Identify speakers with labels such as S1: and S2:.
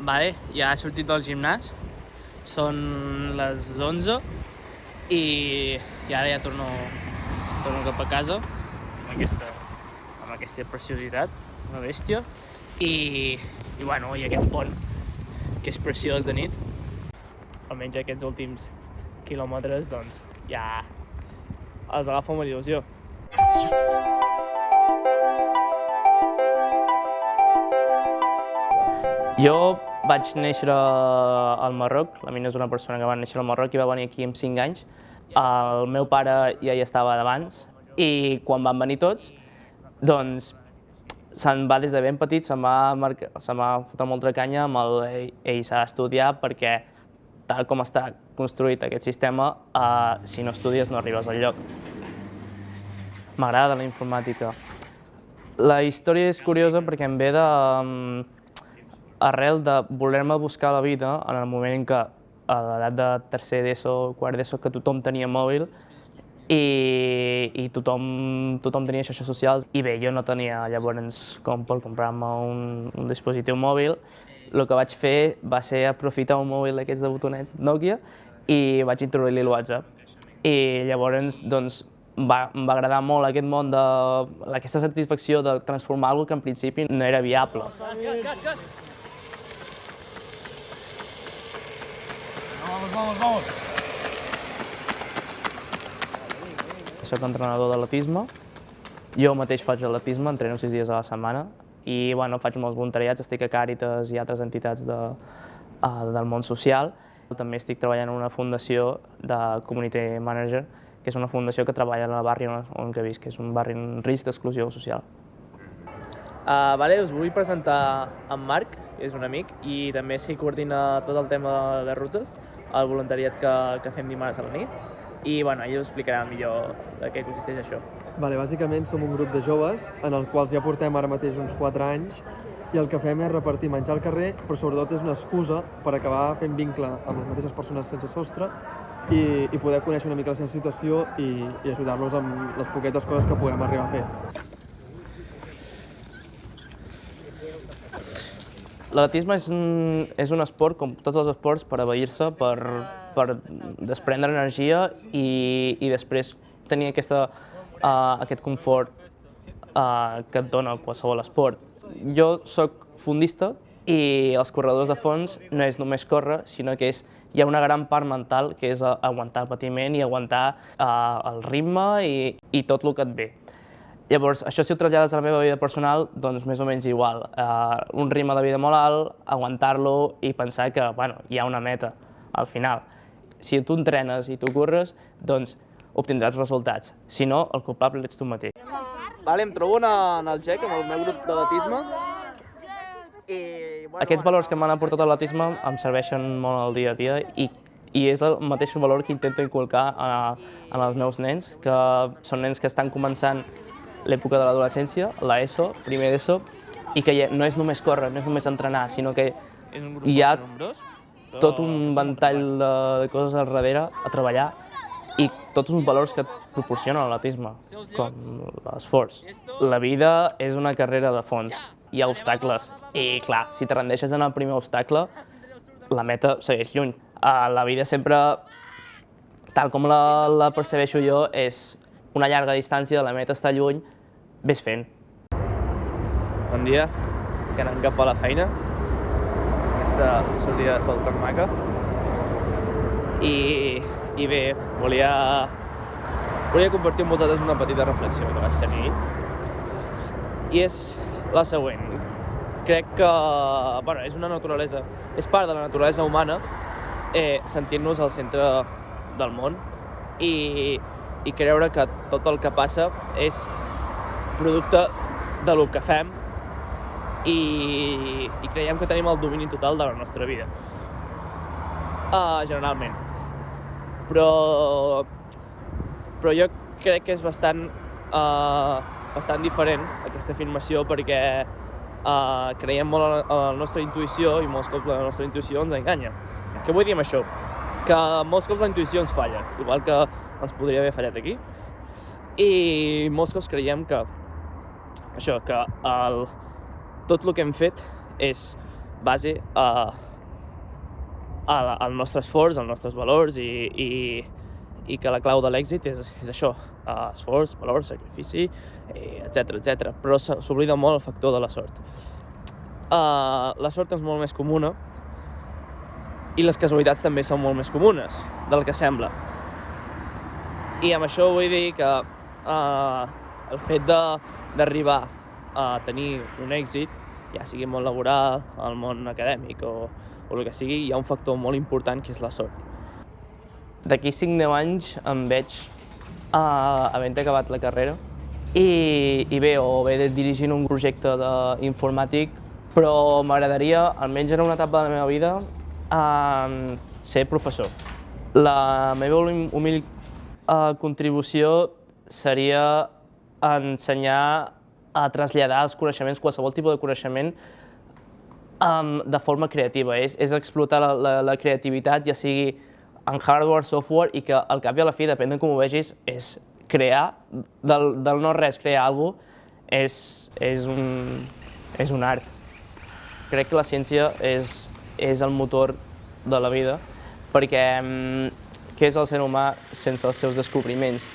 S1: Vale, ja he sortit del gimnàs, són les 11 i ara ja torno cap a casa amb aquesta preciositat, una bèstia, i bueno, i aquest pont que és preciós de nit, almenys aquests últims quilòmetres, doncs ja els agafo amb il·lusió. Jo vaig néixer al Marroc, la Mina és una persona que va néixer al Marroc i va venir aquí amb 5 anys. El meu pare ja hi estava d'abans i quan van venir tots, doncs se'n va des de ben petit, se'n va fotre molta canya amb ell s'ha d'estudiar perquè tal com està construït aquest sistema, si no estudies no arribes al lloc. M'agrada la informàtica. La història és curiosa perquè em ve arrel de voler-me buscar la vida en el moment en què, a l'edat de tercer d'ESO, quart d'ESO, que tothom tenia mòbil i tothom tenia xarxes socials. I bé, jo no tenia llavors com per comprar-me un dispositiu mòbil. El que vaig fer va ser aprofitar un mòbil d'aquests de botonets Nokia i vaig introduir-li el WhatsApp. I llavors, doncs, em va agradar molt aquest món aquesta satisfacció de transformar alguna que en principi no era viable.
S2: Vamos.
S1: Soc entrenador d'atletisme. Jo mateix faig atletisme, entreno 6 dies a la setmana i bueno, faig molts voluntariats, estic a Càritas i altres entitats del món social. També estic treballant en una fundació de Community Manager, que és una fundació que treballa en el barri on visc, que és un barri en risc d'exclusió social. Us vull presentar en Marc, que és un amic, i també és qui coordina tot el tema de rutes, el voluntariat que fem dimarts a la nit, i ell us explicarà millor de què consisteix això.
S2: Bàsicament som un grup de joves en el quals ja portem ara mateix uns 4 anys i el que fem és repartir menjar al carrer, però sobretot és una excusa per acabar fent vincle amb les mateixes persones sense sostre i poder conèixer una mica la seva situació i ajudar-los amb les poquetes coses que puguem arribar a fer.
S1: L'atletisme és un esport, com tots els esports, per abeir-se, per desprendre energia i després tenir aquest confort que et dona qualsevol esport. Jo soc fondista i els corredors de fons no és només córrer, sinó que hi ha una gran part mental que és aguantar el patiment i aguantar el ritme i tot el que et ve. Llavors, això si ho trasllades a la meva vida personal, doncs més o menys igual. Un ritme de vida molt alt, aguantar-lo i pensar que hi ha una meta al final. Si tu entrenes i tu corres, doncs obtindràs resultats. Si no, el culpable ets tu mateix. Em trobo en el GEC, amb el meu grup d'atletisme. Aquests valors que m'han aportat a l'atletisme em serveixen molt al dia a dia i és el mateix valor que intento inculcar en els meus nens, que són nens que estan començant l'època de l'adolescència, l'ESO, primer d'ESO, i que no és només córrer, no és només entrenar, sinó que hi ha tot un ventall de coses al darrere a treballar i tots uns valors que et proporciona l'atletisme, com l'esforç. La vida és una carrera de fons, hi ha obstacles i clar, si te rendeixes en el primer obstacle, la meta segueix lluny. La vida sempre, tal com la percebeixo jo, és una llarga distància, la meta està lluny, ves fent. Bon dia, estic anant cap a la feina. Aquesta sortida de sol tan maca. I bé, volia compartir amb vosaltres una petita reflexió que vaig tenir. I és la següent. Crec que és una naturalesa, és part de la naturalesa humana sentir-nos al centre del món i creure que tot el que passa és producte del que fem i creiem que tenim el domini total de la nostra vida. Generalment. Però jo crec que és bastant diferent aquesta afirmació perquè creiem molt en la nostra intuïció i molts cops la nostra intuïció ens enganya. Què vull dir amb això? Que molts cops la intuïció ens falla, igual que ens podria haver fallat aquí. I molts cops creiem que tot el que hem fet és base al nostre esforç, als nostres valors i que la clau de l'èxit és això, esforç, valor, sacrifici, etc. Però s'oblida molt el factor de la sort. La sort és molt més comuna i les casualitats també són molt més comunes del que sembla. I amb això vull dir que el fet d'arribar a tenir un èxit, ja sigui al món laboral, al món acadèmic o el que sigui, hi ha un factor molt important que és la sort. D'aquí 5-10 anys em veig havent acabat la carrera i bé, o bé dirigint un projecte informàtic, però m'agradaria, almenys en una etapa de la meva vida, ser professor. La meva humil contribució seria ensenyar a traslladar els coneixements, qualsevol tipus de coneixement, de forma creativa. És explotar la creativitat, ja sigui en hardware, software, i que al cap i a la fi, depèn de com ho vegis, és crear, del no res crear alguna cosa, és un art. Crec que la ciència és el motor de la vida, perquè què és el ser humà sense els seus descobriments?